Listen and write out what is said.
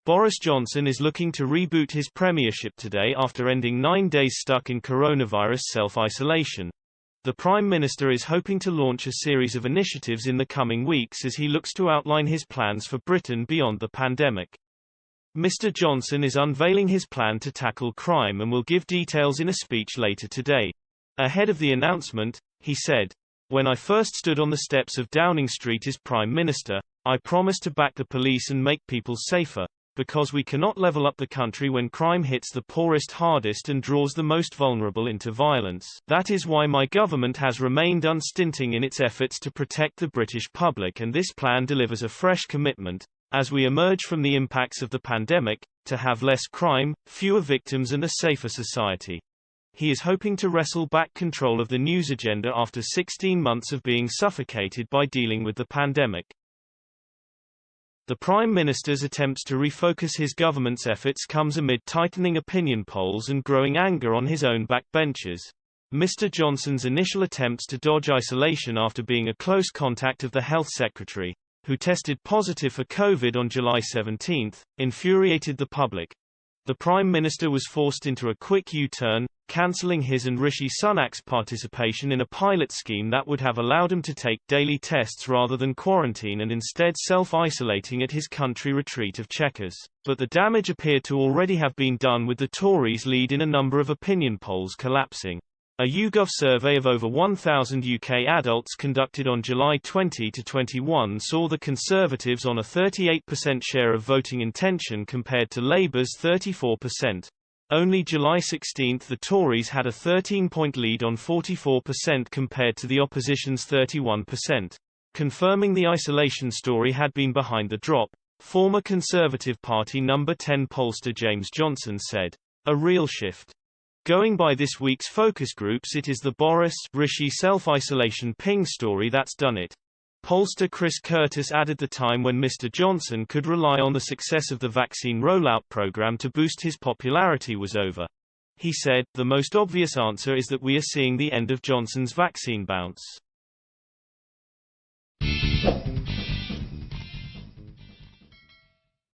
Boris Johnson is looking to reboot his premiership today after ending 9 days stuck in coronavirus self-isolation. The Prime Minister is hoping to launch a series of initiatives in the coming weeks as he looks to outline his plans for Britain beyond the pandemic. Mr. Johnson is unveiling his plan to tackle crime and will give details in a speech later today. Ahead of the announcement, he said, "When I first stood on the steps of Downing Street as Prime Minister, I promised to back the police and make people safer, because we cannot level up the country when crime hits the poorest hardest and draws the most vulnerable into violence. That is why my government has remained unstinting in its efforts to protect the British public, and this plan delivers a fresh commitment, as we emerge from the impacts of the pandemic, to have less crime, fewer victims and a safer society." He is hoping to wrestle back control of the news agenda after 16 months of being suffocated by dealing with the pandemic. The Prime Minister's attempts to refocus his government's efforts comes amid tightening opinion polls and growing anger on his own backbenchers. Mr. Johnson's initial attempts to dodge isolation after being a close contact of the Health Secretary, who tested positive for COVID on July 17, infuriated the public. The Prime Minister was forced into a quick U-turn, cancelling his and Rishi Sunak's participation in a pilot scheme that would have allowed him to take daily tests rather than quarantine, and instead self-isolating at his country retreat of Chequers. But the damage appeared to already have been done, with the Tories' lead in a number of opinion polls collapsing. A YouGov survey of over 1,000 UK adults conducted on July 20 to 21 saw the Conservatives on a 38% share of voting intention compared to Labour's 34%. Only July 16 the Tories had a 13-point lead on 44% compared to the opposition's 31%. Confirming the isolation story had been behind the drop, former Conservative Party number 10 pollster James Johnson said, "A real shift. Going by this week's focus groups, it is the Boris-Rishi self-isolation ping story that's done it." Pollster Chris Curtis added the time when Mr. Johnson could rely on the success of the vaccine rollout program to boost his popularity was over. He said, "The most obvious answer is that we are seeing the end of Johnson's vaccine bounce.